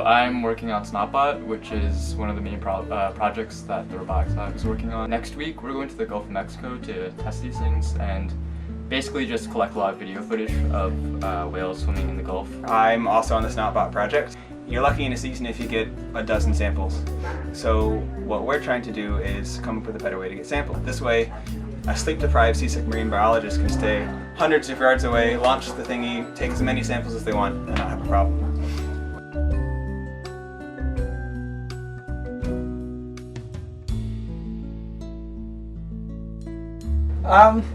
I'm working on Snotbot, which is one of the main projects that the robotics lab is working on. Next week we're going to the Gulf of Mexico to test these things and basically just collect a lot of video footage of whales swimming in the Gulf. I'm also on the Snotbot project. You're lucky in a season if you get a dozen samples. So what we're trying to do is come up with a better way to get sampled. This way, a sleep-deprived seasick marine biologist can stay hundreds of yards away, launch the thingy, take as many samples as they want, and not have a problem.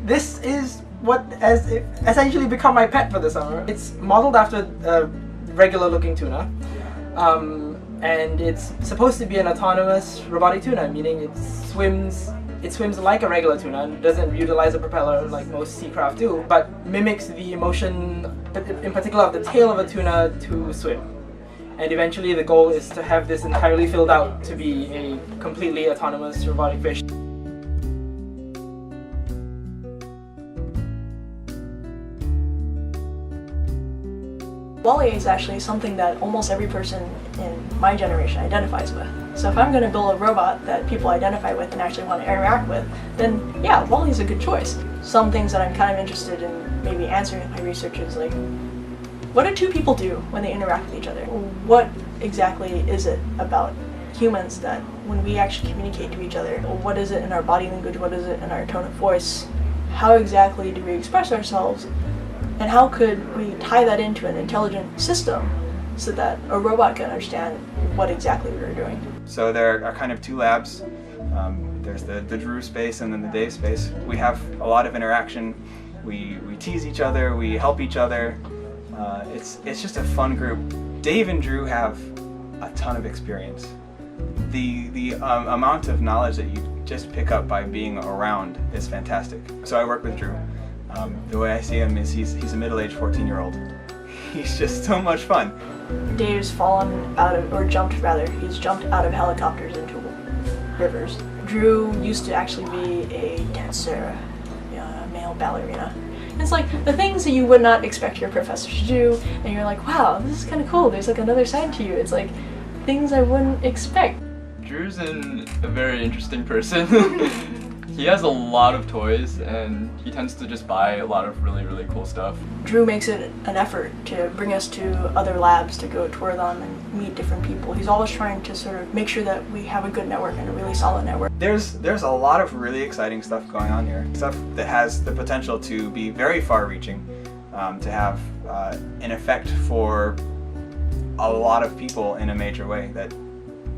This is what has essentially become my pet for the summer. It's modeled after a regular looking tuna, and it's supposed to be an autonomous robotic tuna, meaning it swims like a regular tuna and doesn't utilize a propeller like most sea craft do, but mimics the motion, in particular of the tail of a tuna, to swim. And eventually the goal is to have this entirely filled out to be a completely autonomous robotic fish. WALL-E is actually something that almost every person in my generation identifies with. So if I'm going to build a robot that people identify with and actually want to interact with, then yeah, WALL-E is a good choice. Some things that I'm kind of interested in maybe answering in my research is like, what do two people do when they interact with each other? What exactly is it about humans that when we actually communicate to each other, what is it in our body language, what is it in our tone of voice, how exactly do we express ourselves? And how could we tie that into an intelligent system so that a robot can understand what exactly we were doing? So there are kind of two labs. There's the Drew space and then the Dave space. We have a lot of interaction. We tease each other, we help each other. It's just a fun group. Dave and Drew have a ton of experience. The amount of knowledge that you just pick up by being around is fantastic. So I work with Drew. The way I see him is he's a middle-aged 14-year-old. He's just so much fun. Dave's fallen out of, or jumped rather, he's jumped out of helicopters into rivers. Drew used to actually be a dancer, a male ballerina. It's like the things that you would not expect your professor to do, and you're like, wow, this is kind of cool, there's like another side to you. It's like things I wouldn't expect. Drew's a very interesting person. He has a lot of toys and he tends to just buy a lot of really, really cool stuff. Drew makes it an effort to bring us to other labs to go tour them and meet different people. He's always trying to sort of make sure that we have a good network and a really solid network. There's a lot of really exciting stuff going on here. Stuff that has the potential to be very far-reaching, to have an effect for a lot of people in a major way that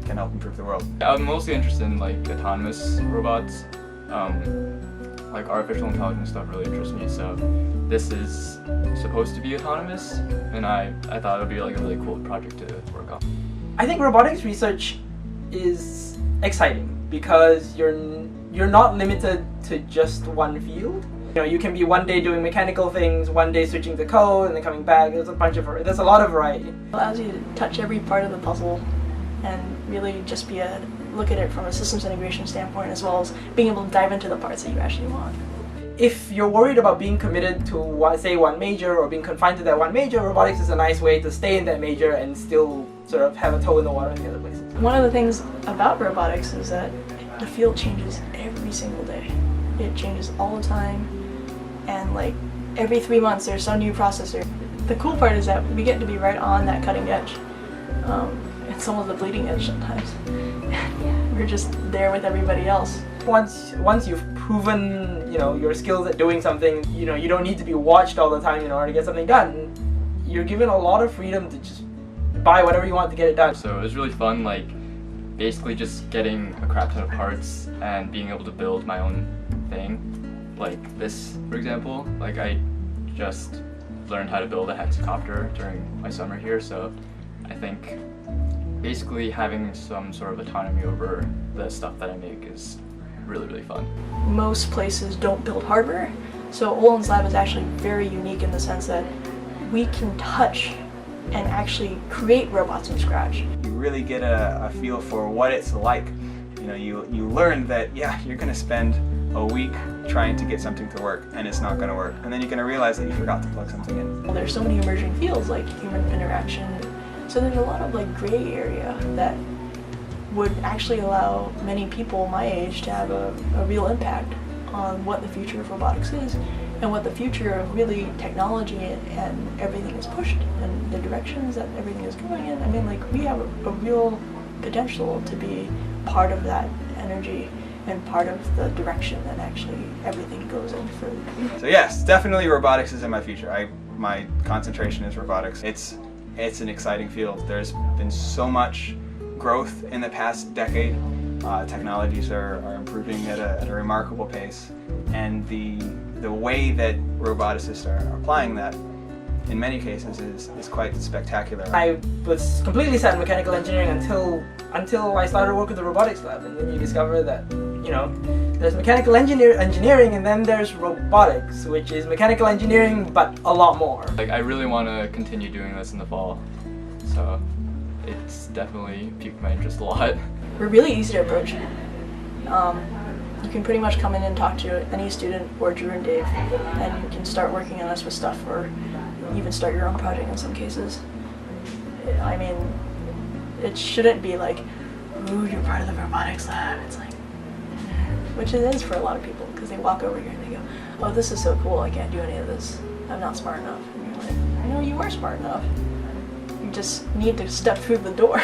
can help improve the world. I'm mostly interested in like autonomous robots. Like artificial intelligence stuff really interests me, so this is supposed to be autonomous, and I thought it would be like a really cool project to work on. I think robotics research is exciting because you're not limited to just one field. You know, you can be one day doing mechanical things, one day switching to code, and then coming back. There's a lot of variety. It allows you to touch every part of the puzzle and really just look at it from a systems integration standpoint, as well as being able to dive into the parts that you actually want. If you're worried about being committed to, say, one major or being confined to that one major, robotics is a nice way to stay in that major and still sort of have a toe in the water in the other places. One of the things about robotics is that the field changes every single day. It changes all the time, and like every 3 months there's some new processor. The cool part is that we get to be right on that cutting edge. It's almost the bleeding edge sometimes. We're just there with everybody else. Once you've proven, your skills at doing something, you don't need to be watched all the time in order to get something done. You're given a lot of freedom to just buy whatever you want to get it done. So it was really fun, like basically just getting a crap ton of parts and being able to build my own thing. Like this, for example, like I just learned how to build a hexacopter during my summer here, so I think basically having some sort of autonomy over the stuff that I make is really, really fun. Most places don't build hardware, so Olin's lab is actually very unique in the sense that we can touch and actually create robots from scratch. You really get a feel for what it's like. You learn that, yeah, you're going to spend a week trying to get something to work and it's not going to work, and then you're going to realize that you forgot to plug something in. There's so many emerging fields like human interaction, So there's a lot of like gray area that would actually allow many people my age to have a real impact on what the future of robotics is and what the future of really technology and everything is pushed and the directions that everything is going in. I mean, like, we have a real potential to be part of that energy and part of the direction that actually everything goes in for. So yes, definitely robotics is in my future. My concentration is robotics. It's an exciting field. There's been so much growth in the past decade. Technologies are improving at a remarkable pace, and the way that roboticists are applying that in many cases is quite spectacular. I was completely set in mechanical engineering until I started work with the robotics lab, and then you discover that, you know, there's mechanical engineering and then there's robotics, which is mechanical engineering but a lot more. Like, I really want to continue doing this in the fall, so it's definitely piqued my interest a lot. We're really easy to approach. You can pretty much come in and talk to any student or Drew and Dave, and you can start working on us with stuff, or even start your own project in some cases. I mean, it shouldn't be like, ooh, you're part of the robotics lab. It's like, which it is for a lot of people, because they walk over here and they go, oh, this is so cool, I can't do any of this. I'm not smart enough. And you're like, no, you are smart enough. You just need to step through the door.